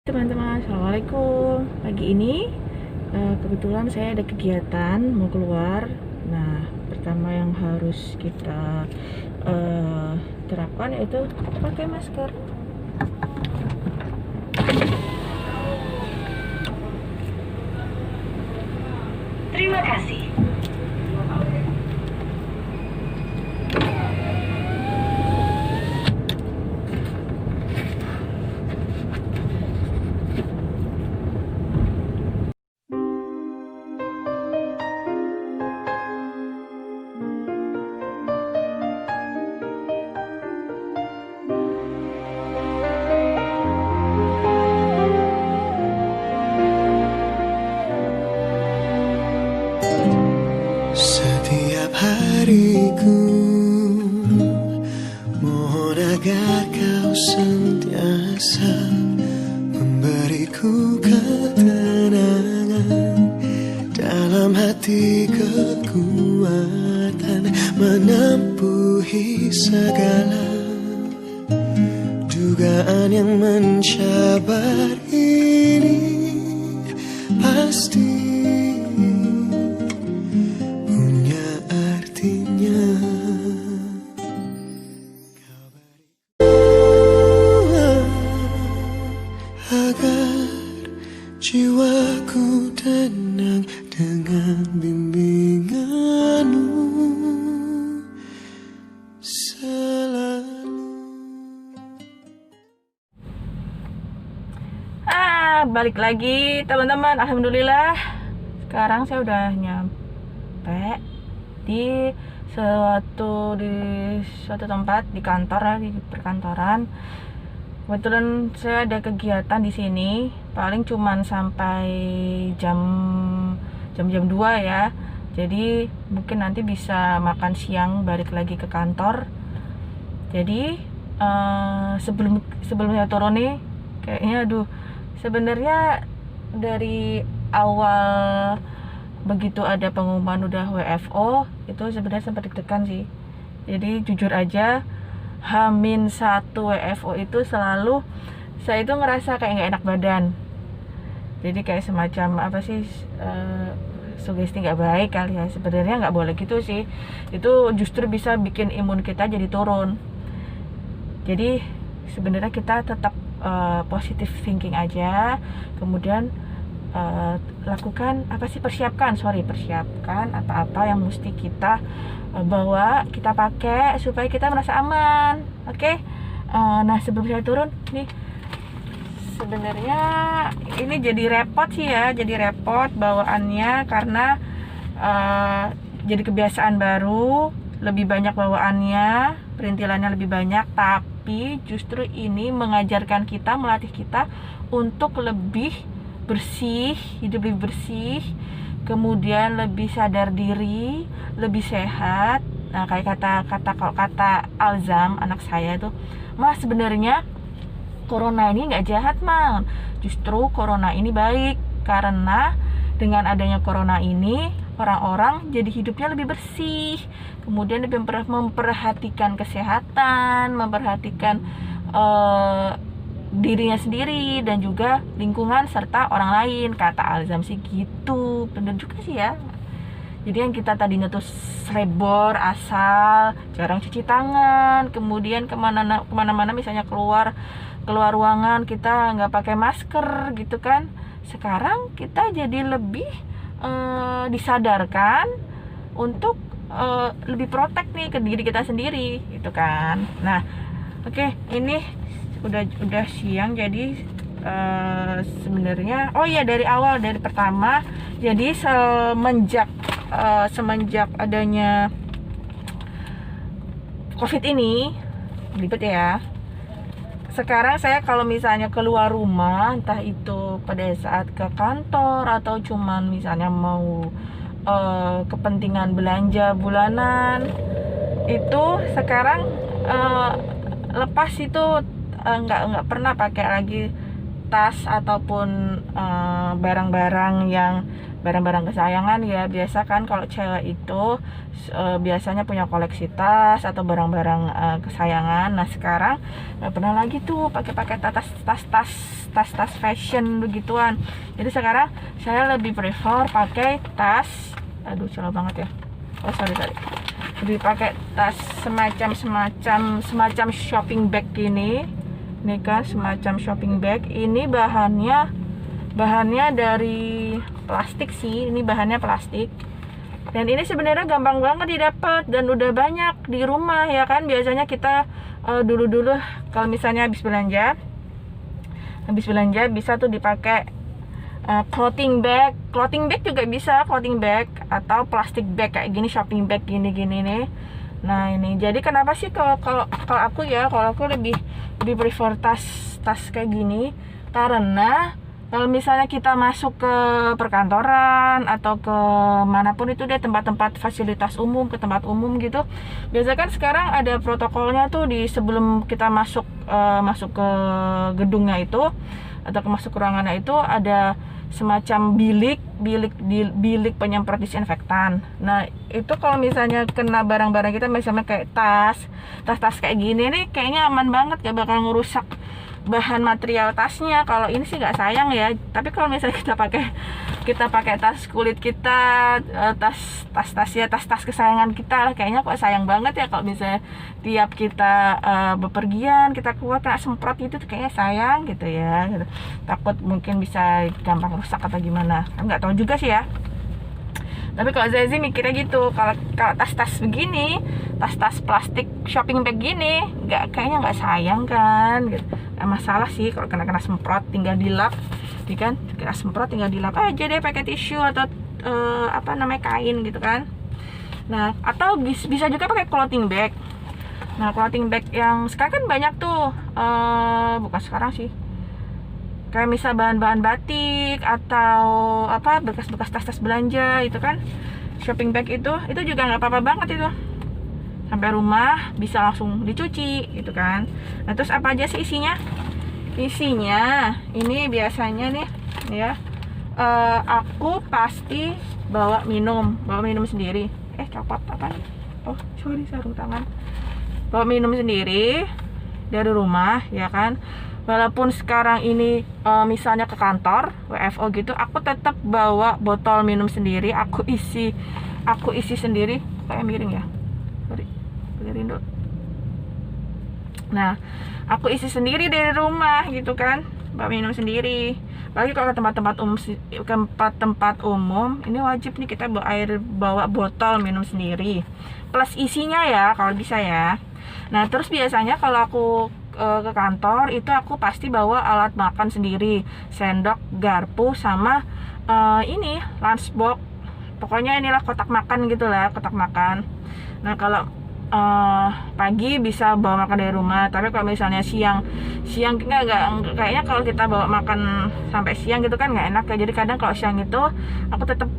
Teman-teman, assalamualaikum. Pagi ini kebetulan saya ada kegiatan mau keluar. Nah, pertama yang harus kita terapkan yaitu pakai masker. Terima kasih. Setiap hariku mohon agar kau sentiasa memberiku ketenangan dalam hati, kekuatan menempuhi segala dugaan yang mencabar ini. Pasti agar jiwaku tenang dengan bimbinganmu selalu. Balik lagi teman-teman. Alhamdulillah sekarang saya udah nyampe di suatu tempat di kantor ya, di perkantoran. Kebetulan saya ada kegiatan di sini, paling cuman sampai jam 2 ya. Jadi mungkin nanti bisa makan siang balik lagi ke kantor. Jadi sebelum saya turun nih, kayaknya sebenarnya dari awal begitu ada pengumuman udah WFO itu sebenarnya sempat deg-degan sih. Jadi jujur aja, H-1 WFO itu selalu saya itu ngerasa kayak nggak enak badan. Jadi kayak semacam apa sih, sugesti nggak baik kali ya. Sebenarnya nggak boleh gitu sih. Itu justru bisa bikin imun kita jadi turun. Jadi sebenarnya kita tetap positive thinking aja. Kemudian lakukan persiapkan apa-apa yang mesti kita bawa, kita pakai supaya kita merasa aman. Oke. Nah, sebelum saya turun nih, sebenarnya ini jadi repot sih ya, jadi repot bawaannya karena jadi kebiasaan baru, lebih banyak bawaannya, perintilannya lebih banyak, tapi justru ini mengajarkan kita, melatih kita untuk lebih bersih, hidup lebih bersih, kemudian lebih sadar diri, lebih sehat. Nah, kayak kata Alzam, anak saya tuh, "Mas, sebenarnya corona ini nggak jahat, Mang. Justru corona ini baik karena dengan adanya corona ini orang-orang jadi hidupnya lebih bersih, kemudian lebih memperhatikan kesehatan, memperhatikan dirinya sendiri dan juga lingkungan serta orang lain," kata Alzam sih gitu. Bener juga sih ya. Jadi yang kita tadinya tuh selebor asal, jarang cuci tangan, kemudian kemana-mana misalnya keluar ruangan kita nggak pakai masker gitu kan. Sekarang kita jadi lebih disadarkan untuk lebih protek nih ke diri kita sendiri gitu kan. Nah, oke, ini udah siang, jadi sebenarnya dari pertama, jadi semenjak adanya COVID ini, ribet ya. Sekarang saya kalau misalnya keluar rumah, entah itu pada saat ke kantor atau cuman misalnya mau kepentingan belanja bulanan, itu sekarang lepas itu nggak pernah pakai lagi tas ataupun barang-barang kesayangan ya. Biasa kan kalau cewek itu biasanya punya koleksi tas atau barang-barang kesayangan. Nah sekarang nggak pernah lagi tuh pakai tas fashion begituan. Jadi sekarang saya lebih prefer pakai tas, aduh salah banget ya, sorry, lebih pakai tas semacam shopping bag gini. Ini kan semacam shopping bag. Ini bahannya dari plastik sih. Ini bahannya plastik. Dan ini sebenarnya gampang banget didapat dan udah banyak di rumah ya kan. Biasanya kita dulu kalau misalnya habis belanja bisa tuh dipakai clothing bag juga bisa, clothing bag atau plastic bag kayak gini, shopping bag gini nih. Nah ini jadi kenapa sih kalau aku lebih prefer tas kayak gini, karena kalau misalnya kita masuk ke perkantoran atau ke manapun itu deh, tempat-tempat fasilitas umum, ke tempat umum gitu, biasanya kan sekarang ada protokolnya tuh di sebelum kita masuk ke gedungnya itu atau masuk ke ruangannya itu ada semacam bilik penyemprot disinfektan. Nah itu kalau misalnya kena barang-barang kita, misalnya kayak tas kayak gini nih, kayaknya aman banget, gak bakal ngerusak bahan material tasnya. Kalau ini sih nggak sayang ya. Tapi kalau misalnya kita pakai tas kulit kita, tas kesayangan kita, kayaknya kok sayang banget ya kalau misalnya tiap kita bepergian kita keluar kena semprot gitu, kayaknya sayang gitu ya, gitu. Takut mungkin bisa gampang rusak atau gimana, nggak tahu juga sih ya. Tapi kalau saya sih mikirnya gitu, kalau tas begini, tas plastik shopping bag gini, kayaknya nggak sayang kan, gitu. Nggak masalah sih kalau kena semprot, tinggal dilap, kan? Kena semprot tinggal dilap aja deh pakai tisu atau kain gitu kan. Nah atau bisa juga pakai clothing bag. Nah clothing bag yang sekarang kan banyak tuh, bukan sekarang sih, kayak misal bahan-bahan batik atau bekas-bekas tas belanja itu kan, shopping bag itu juga nggak apa-apa banget itu, sampai rumah bisa langsung dicuci gitu kan. Nah terus apa aja sih isinya ini biasanya nih ya, aku pasti bawa minum sendiri. Copot apa nih, sorry sarung tangan. Bawa minum sendiri dari rumah ya kan. Walaupun sekarang ini misalnya ke kantor WFO gitu, aku tetap bawa botol minum sendiri. Aku isi sendiri. Kayak miring ya, sorry, benerin dulu. Nah aku isi sendiri dari rumah gitu kan, bawa minum sendiri. Apalagi kalau ke tempat umum ini wajib nih kita bawa botol minum sendiri plus isinya ya kalau bisa ya. Nah terus biasanya kalau aku ke kantor itu aku pasti bawa alat makan sendiri, sendok, garpu, sama ini lunchbox. Pokoknya inilah kotak makan gitulah, kotak makan. Nah kalau pagi bisa bawa makan dari rumah, tapi kalau misalnya siang enggak, kayaknya kalau kita bawa makan sampai siang gitu kan nggak enak ya. Jadi kadang kalau siang itu aku tetap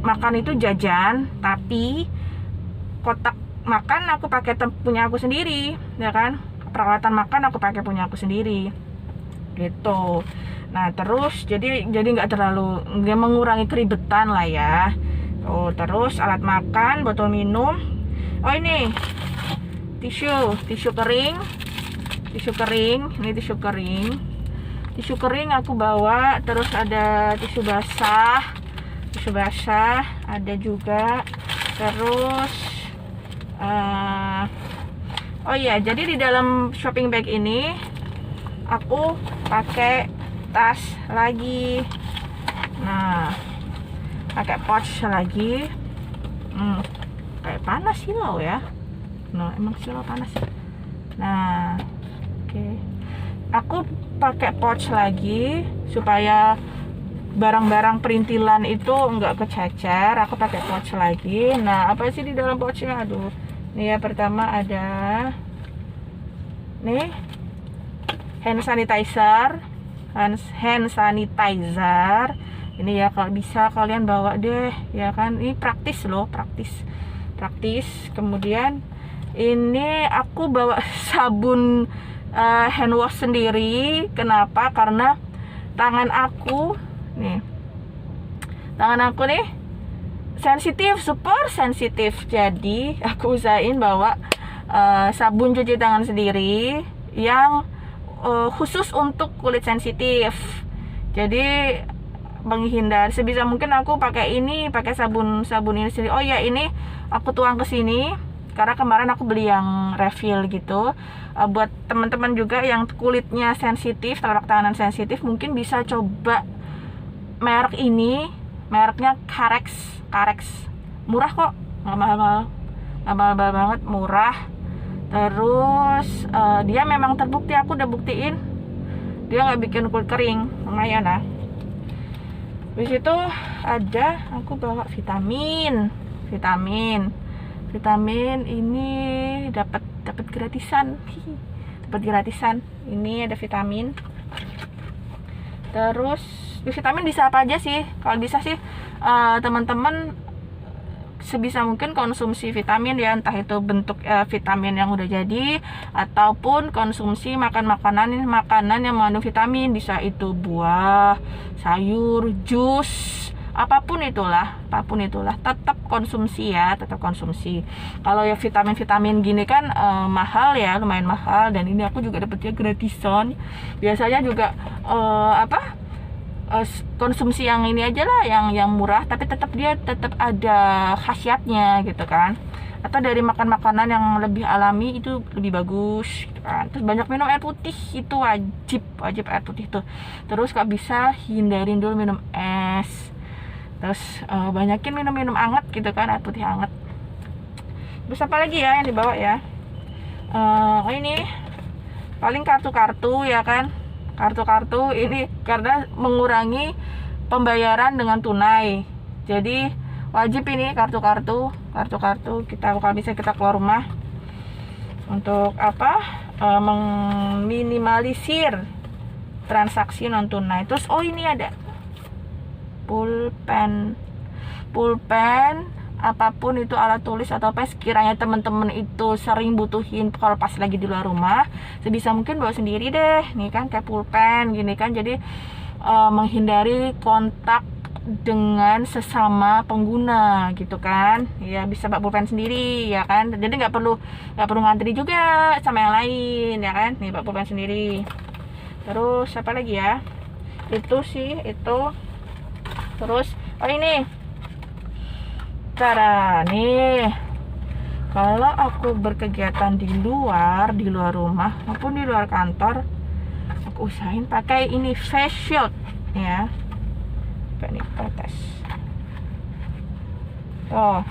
makan itu jajan, tapi kotak makan aku pakai punya aku sendiri ya kan. Peralatan makan aku pakai punya aku sendiri gitu. Nah terus jadi nggak mengurangi keribetan lah ya. Terus alat makan, botol minum, ini tisu kering. Ini tisu kering aku bawa. Terus ada tisu basah ada juga. Terus jadi di dalam shopping bag ini aku pakai tas lagi. Nah, pakai pouch lagi. Kayak panas silau ya. Nah, emang silau panas. Nah, oke. Aku pakai pouch lagi supaya barang-barang perintilan itu enggak kececer. Aku pakai pouch lagi. Nah, apa sih di dalam pouchnya? Aduh. Nih ya, pertama ada nih hand sanitizer. Ini ya, kalau bisa kalian bawa deh ya kan. Ini praktis loh, praktis. Kemudian ini aku bawa sabun hand wash sendiri. Kenapa? Karena tangan aku nih sensitif, super sensitif. Jadi aku usahain bawa sabun cuci tangan sendiri yang khusus untuk kulit sensitif. Jadi menghindar sebisa mungkin aku pakai sabun ini sendiri. Oh ya, ini aku tuang ke sini karena kemarin aku beli yang refill gitu. Buat teman-teman juga yang kulitnya sensitif, telapak tangan sensitif, mungkin bisa coba merek ini. Mereknya Carex. Murah kok, nggak mahal banget, murah. Terus dia memang terbukti, aku udah buktiin dia nggak bikin kulit kering, lumayan lah. Di situ ada, aku bawa vitamin ini dapat gratisan. Ini ada vitamin. Terus vitamin bisa apa aja sih? Kalau bisa sih teman-teman sebisa mungkin konsumsi vitamin ya, entah itu bentuk vitamin yang udah jadi ataupun konsumsi makanan yang mengandung vitamin. Bisa itu buah, sayur, jus, apapun itulah, tetap konsumsi ya, Kalau ya vitamin gini kan mahal ya, lumayan mahal, dan ini aku juga dapetnya gratisan. Biasanya juga konsumsi yang ini aja lah, yang murah, tapi tetap ada khasiatnya gitu kan. Atau dari makan makanan yang lebih alami itu lebih bagus gitu kan. Terus banyak minum air putih, itu wajib air putih tuh. Terus kalau bisa hindarin dulu minum es. Terus banyakin minum hangat gitu kan, air putih hangat. Terus apa lagi ya yang dibawa ya? Ini paling kartu ya kan. Kartu ini karena mengurangi pembayaran dengan tunai. Jadi wajib ini kartu kita kalau bisa kita keluar rumah untuk meminimalisir transaksi non tunai. Terus ini ada pulpen apapun itu, alat tulis atau apa sekiranya teman-teman itu sering butuhin kalau pas lagi di luar rumah, sebisa mungkin bawa sendiri deh. Nih kan kayak pulpen gini kan, jadi menghindari kontak dengan sesama pengguna gitu kan. Ya bisa bawa pulpen sendiri ya kan, jadi nggak perlu ngantri juga sama yang lain ya kan. Nih bawa pulpen sendiri. Terus apa lagi ya, itu. Terus ini cara nih, kalau aku berkegiatan di luar rumah maupun di luar kantor, aku usahain pakai ini face shield ya. Pakai nih tes. Oh,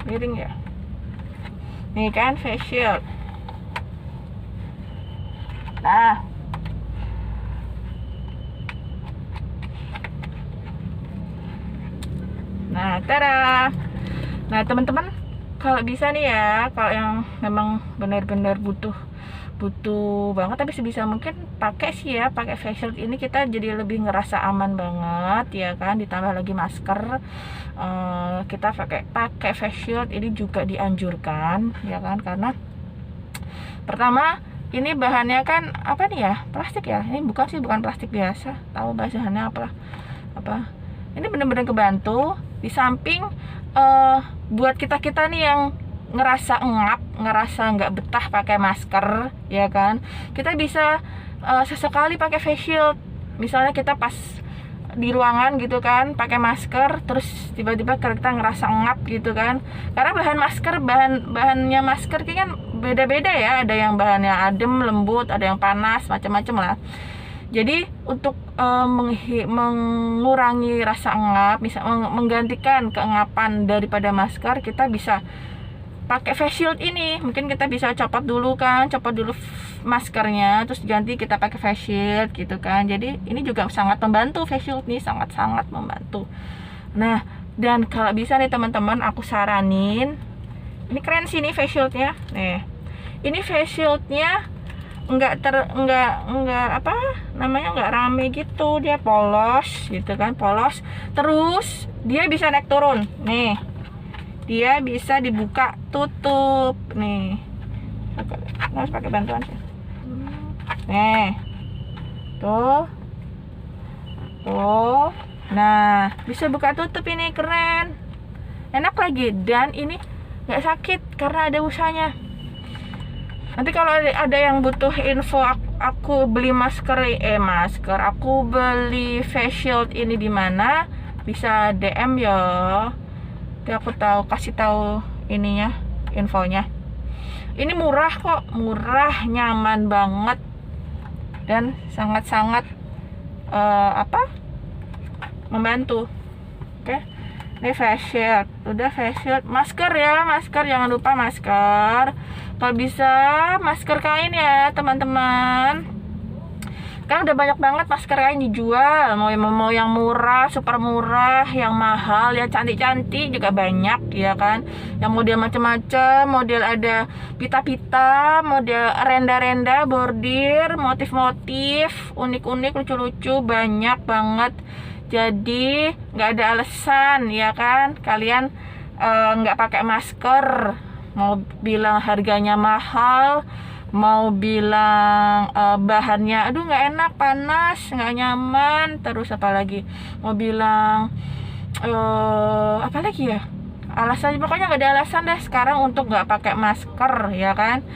miring ya. Nih kan face shield. Nah, tada. Nah, teman-teman, kalau bisa nih ya, kalau yang memang benar-benar butuh banget, tapi sebisa mungkin pakai face shield ini, kita jadi lebih ngerasa aman banget ya kan. Ditambah lagi masker, kita pakai face shield ini juga dianjurkan ya kan, karena pertama ini bahannya kan apa nih ya, plastik ya. Ini bukan plastik biasa, tahu bahannya apa. Ini benar-benar kebantu. Di samping buat kita nih yang ngerasa nggak betah pakai masker ya kan, kita bisa sesekali pakai face shield. Misalnya kita pas di ruangan gitu kan pakai masker, terus tiba-tiba kita ngerasa ngap gitu kan, karena bahannya masker kan beda-beda ya, ada yang bahannya adem, lembut, ada yang panas, macam-macam lah. Jadi untuk mengurangi rasa ngap, bisa menggantikan keengapan daripada masker, kita bisa pakai face shield ini. Mungkin kita bisa copot dulu maskernya, terus ganti kita pakai face shield gitu kan. Jadi ini juga sangat membantu, face shield nih sangat membantu. Nah, dan kalau bisa nih teman-teman, aku saranin, ini keren sih nih face shieldnya. Nih, ini face shieldnya nggak apa namanya, nggak rame gitu, dia polos gitu kan, polos. Terus dia bisa naik turun nih, dia bisa dibuka tutup nih, harus pakai bantuan sih. Nih tuh, nah bisa buka tutup, ini keren, enak lagi, dan ini nggak sakit karena ada busanya. Nanti kalau ada yang butuh info aku beli masker, aku beli face shield ini di mana, bisa DM ya. Nanti aku kasih tahu ininya, infonya. Ini murah kok, murah, nyaman banget, dan sangat-sangat membantu. Oke. Ini face shield, udah face shield. Masker ya, masker, jangan lupa masker. Kalau bisa masker kain ya teman-teman. Kan udah banyak banget masker kain dijual. Mau yang murah, super murah, yang mahal, yang cantik-cantik juga banyak ya kan. Yang model macam-macam, model ada pita-pita, model renda-renda, bordir, motif-motif, unik-unik, lucu-lucu, banyak banget. Jadi nggak ada alasan ya kan kalian nggak pakai masker. Mau bilang harganya mahal, mau bilang bahannya aduh nggak enak, panas, nggak nyaman, terus apa lagi, mau bilang apa lagi ya, alasan, pokoknya nggak ada alasan deh sekarang untuk nggak pakai masker ya kan.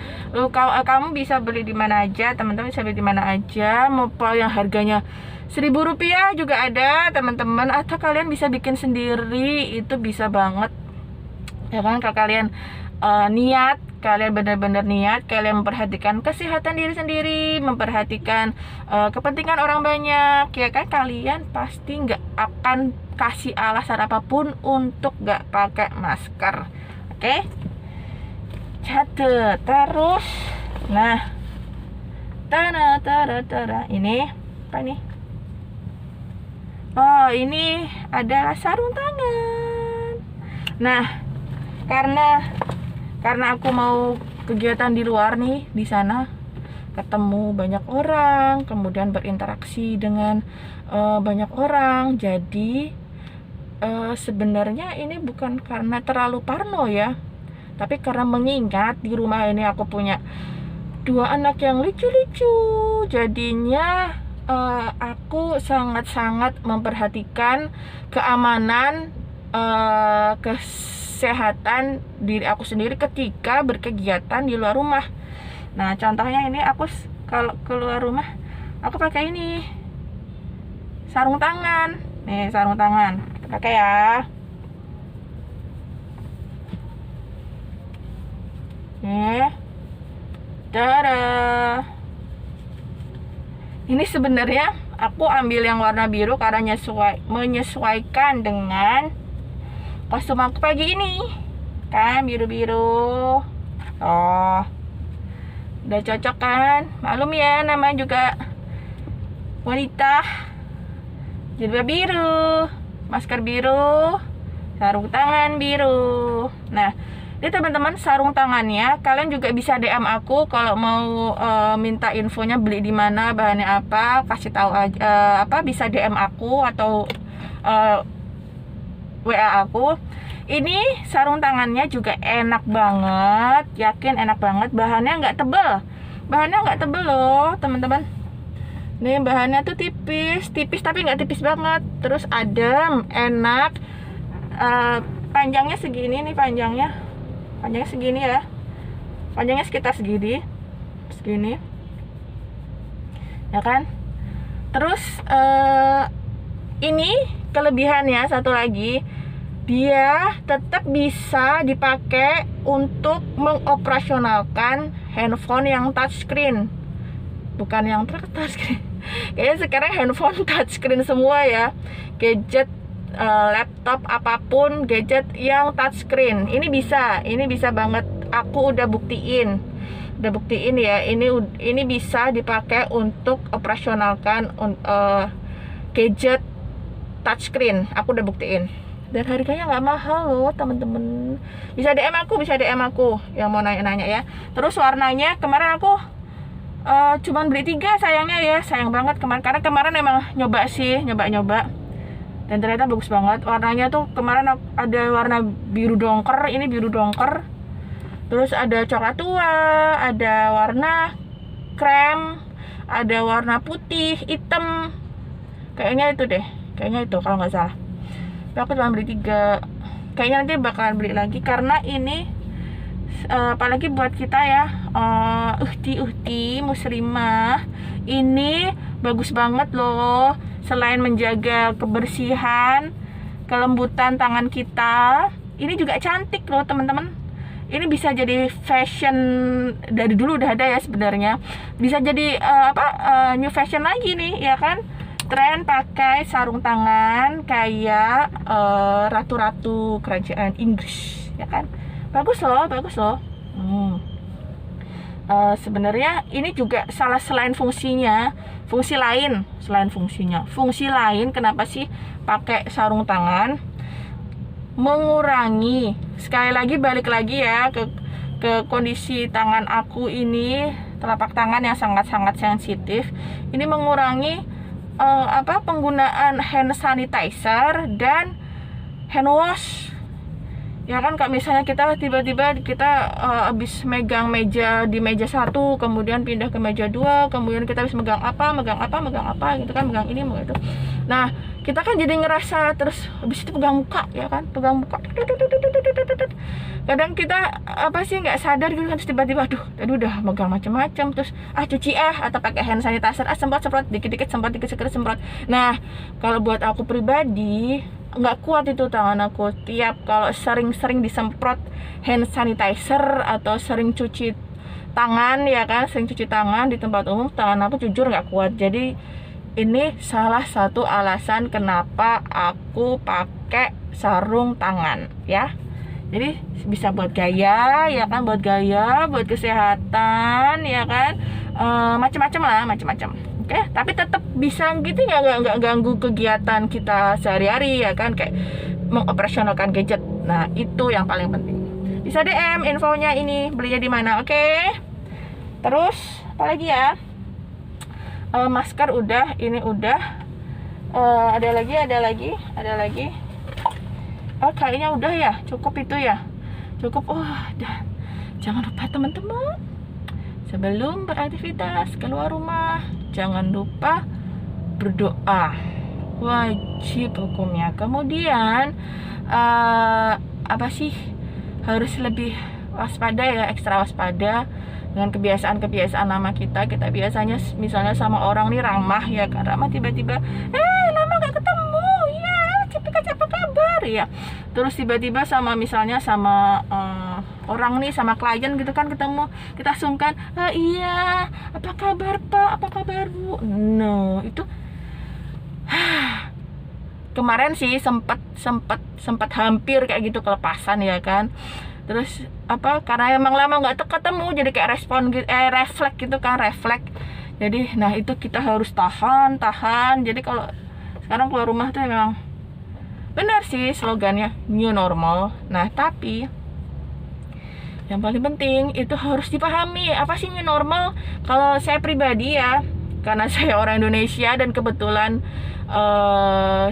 Kamu bisa beli di mana aja, teman-teman bisa beli di mana aja, mau yang harganya Rp1.000 juga ada teman-teman, atau kalian bisa bikin sendiri, itu bisa banget ya kan. Kalau kalian niat, kalian benar-benar niat, kalian memperhatikan kesehatan diri sendiri, memperhatikan kepentingan orang banyak ya kan, kalian pasti nggak akan kasih alasan apapun untuk nggak pakai masker. Oke, catat terus. Nah, ini apa nih? Oh, ini adalah sarung tangan. Nah, karena aku mau kegiatan di luar nih, di sana ketemu banyak orang, kemudian berinteraksi dengan banyak orang. Jadi sebenarnya ini bukan karena terlalu parno ya, tapi karena mengingat di rumah ini aku punya 2 anak yang lucu-lucu. Jadinya aku sangat-sangat memperhatikan keamanan, kesehatan diri aku sendiri ketika berkegiatan di luar rumah. Nah, contohnya ini aku kalau keluar rumah aku pakai ini sarung tangan. Nih, sarung tangan kita pakai ya. Nih, dadah. Ini sebenarnya aku ambil yang warna biru karena menyesuaikan dengan kostum aku pagi ini kan, biru-biru. Oh, udah cocok kan, maklum ya namanya juga wanita, jilbab biru, masker biru, sarung tangan biru. Nah, ini teman-teman sarung tangannya kalian juga bisa DM aku kalau mau minta infonya beli di mana, bahannya apa, kasih tahu aja, bisa DM aku atau WA aku. Ini sarung tangannya juga enak banget, yakin enak banget. Bahannya nggak tebel loh teman-teman. Nih bahannya tuh tipis tapi nggak tipis banget. Terus adem, enak. Panjangnya segini nih, panjangnya segini ya, panjangnya sekitar segini ya kan. Terus ini kelebihannya satu lagi, dia tetap bisa dipakai untuk mengoperasionalkan handphone yang touchscreen, bukan yang touchscreen. Kayaknya sekarang handphone touchscreen semua ya, gadget, laptop apapun, gadget yang touchscreen ini bisa banget. Aku udah buktiin ya, ini bisa dipakai untuk operasionalkan gadget touchscreen. Aku udah buktiin, dan harganya nggak mahal loh temen-temen. Bisa DM aku yang mau nanya-nanya ya. Terus warnanya kemarin aku Cuman beli 3 sayangnya ya, sayang banget kemarin, karena kemarin emang nyoba dan ternyata bagus banget warnanya tuh. Kemarin ada warna biru dongker, ini biru dongker, terus ada coklat tua, ada warna krem, ada warna putih, hitam, kayaknya itu kalau nggak salah. Tapi aku cuma beli 3, kayaknya nanti bakalan beli lagi karena ini apalagi buat kita ya, uhti muslimah, ini bagus banget loh. Selain menjaga kebersihan, kelembutan tangan kita, ini juga cantik loh teman-teman. Ini bisa jadi fashion, dari dulu udah ada ya sebenarnya, bisa jadi new fashion lagi nih ya kan. Tren pakai sarung tangan kayak ratu-ratu kerajaan Inggris ya kan. Bagus loh. Sebenarnya ini juga selain fungsinya, fungsi lain kenapa sih pakai sarung tangan? Mengurangi, sekali lagi balik lagi ya ke kondisi tangan aku ini, telapak tangan yang sangat-sangat sensitif. Ini mengurangi penggunaan hand sanitizer dan hand wash. Ya kan, Kak, misalnya kita tiba-tiba habis megang meja di meja 1, kemudian pindah ke meja 2, kemudian kita habis megang apa gitu kan, megang ini itu. Nah, kita kan jadi ngerasa terus habis itu pegang muka ya kan, kadang kita nggak sadar gitu kan, terus tiba-tiba tadi udah megang macam-macam, terus cuci atau pakai hand sanitizer, semprot dikit-dikit, semprot. Nah, kalau buat aku pribadi nggak kuat itu tangan aku, tiap kalau sering disemprot hand sanitizer atau sering cuci tangan ya kan, sering cuci tangan di tempat umum, tangan aku jujur nggak kuat. Jadi ini salah satu alasan kenapa aku pakai sarung tangan ya. Jadi bisa buat gaya ya kan, buat kesehatan ya kan, macam-macam. Oke, tapi tetap bisa gitu, nggak ganggu kegiatan kita sehari-hari ya kan, kayak mengoperasionalkan gadget. Nah, itu yang paling penting. Bisa DM infonya ini belinya di mana, oke? Terus apa lagi ya? Masker udah, ini udah. Ada lagi. Kayaknya udah ya, cukup itu ya. Cukup. Dan jangan lupa teman-teman, sebelum beraktivitas keluar rumah, jangan lupa berdoa, wajib hukumnya. Kemudian harus lebih waspada ya, ekstra waspada dengan kebiasaan lama kita biasanya misalnya sama orang nih ramah ya kan, ramah tiba-tiba lama gak ketemu ya, apa kabar ya, terus tiba-tiba misalnya sama orang nih, sama klien gitu kan, ketemu kita sungkan, iya apa kabar Pak, apa kabar Bu. No, itu kemarin sih sempat hampir kayak gitu kelepasan ya kan. Terus karena emang lama nggak ketemu, jadi kayak refleks gitu kan, refleks. Jadi nah itu kita harus tahan. Jadi kalau sekarang keluar rumah tuh memang benar sih slogannya new normal. Nah, tapi yang paling penting itu harus dipahami apa sih new normal. Kalau saya pribadi ya, karena saya orang Indonesia dan kebetulan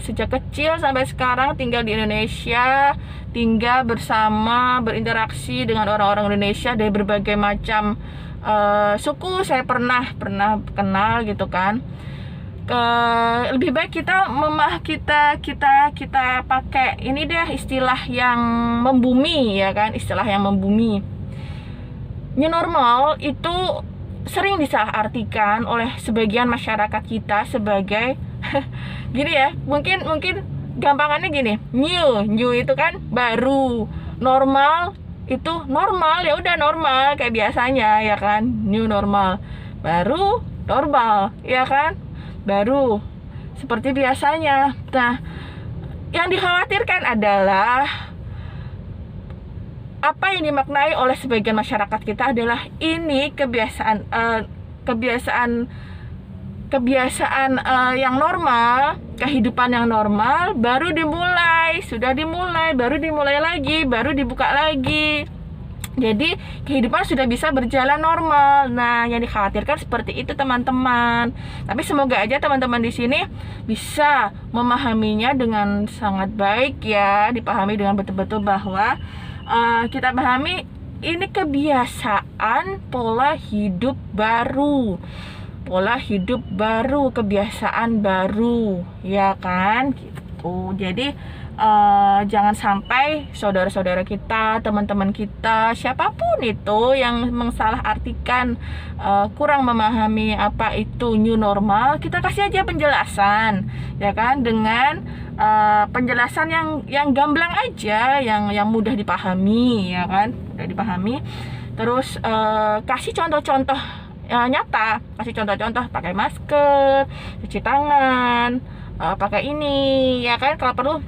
sejak kecil sampai sekarang tinggal di Indonesia, tinggal bersama, berinteraksi dengan orang-orang Indonesia dari berbagai macam suku saya pernah kenal gitu kan. Lebih baik kita pakai ini deh, istilah yang membumi ya kan, istilah yang membumi. New normal itu sering disalahartikan oleh sebagian masyarakat kita sebagai gini ya, mungkin gampangannya gini, new itu kan baru, normal itu normal, ya udah normal kayak biasanya ya kan, new normal, baru normal ya kan, baru seperti biasanya. Nah, yang dikhawatirkan adalah apa yang dimaknai oleh sebagian masyarakat kita adalah ini kebiasaan yang normal, kehidupan yang normal baru dimulai, sudah dimulai, baru dimulai lagi, baru dibuka lagi. Jadi kehidupan sudah bisa berjalan normal. Nah, yang dikhawatirkan seperti itu teman-teman. Tapi semoga aja teman-teman di sini bisa memahaminya dengan sangat baik ya, dipahami dengan betul-betul bahwa kita pahami ini kebiasaan pola hidup baru. Pola hidup baru, kebiasaan baru, ya kan? Gitu. Jadi jangan sampai saudara-saudara kita, teman-teman kita, siapapun itu yang mensalahartikan, kurang memahami apa itu new normal. Kita kasih aja penjelasan, ya kan, dengan penjelasan yang gamblang aja, yang mudah dipahami, ya kan, mudah dipahami. Terus kasih contoh-contoh nyata, kasih contoh-contoh, pakai masker, cuci tangan, pakai ini, ya kan, kalau perlu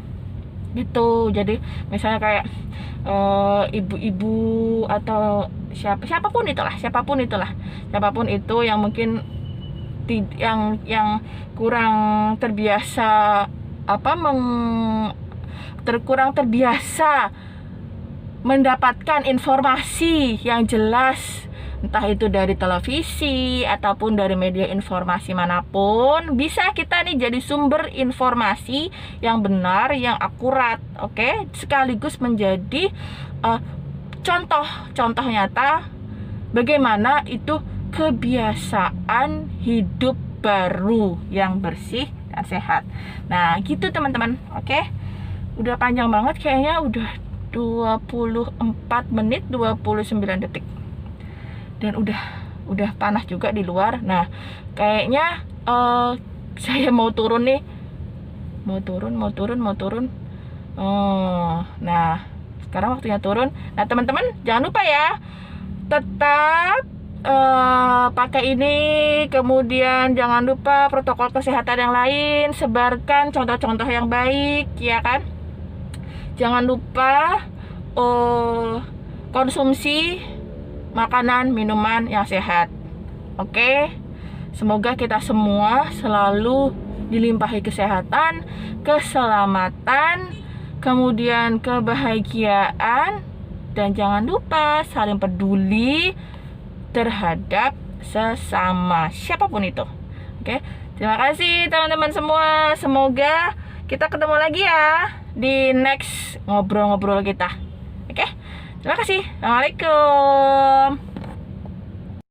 gitu. Jadi misalnya kayak ibu-ibu atau siapapun itu yang mungkin yang kurang terbiasa kurang terbiasa mendapatkan informasi yang jelas, entah itu dari televisi ataupun dari media informasi manapun, bisa kita nih jadi sumber informasi yang benar, yang akurat, oke? Sekaligus menjadi contoh nyata bagaimana itu kebiasaan hidup baru yang bersih dan sehat. Nah, gitu teman-teman, oke? Udah panjang banget kayaknya, udah 24 menit 29 detik. Dan udah panas juga di luar. Nah, kayaknya saya mau turun nih. Mau turun. Nah, sekarang waktunya turun. Nah, teman-teman jangan lupa ya, tetap pakai ini. Kemudian jangan lupa protokol kesehatan yang lain. Sebarkan contoh-contoh yang baik, ya kan. Jangan lupa konsumsi makanan, minuman yang sehat. Oke? Semoga kita semua selalu dilimpahi kesehatan, keselamatan, kemudian kebahagiaan, dan jangan lupa saling peduli terhadap sesama, siapapun itu. Oke? Terima kasih teman-teman semua. Semoga kita ketemu lagi ya di next ngobrol-ngobrol kita. Oke? Terima kasih. Assalamualaikum.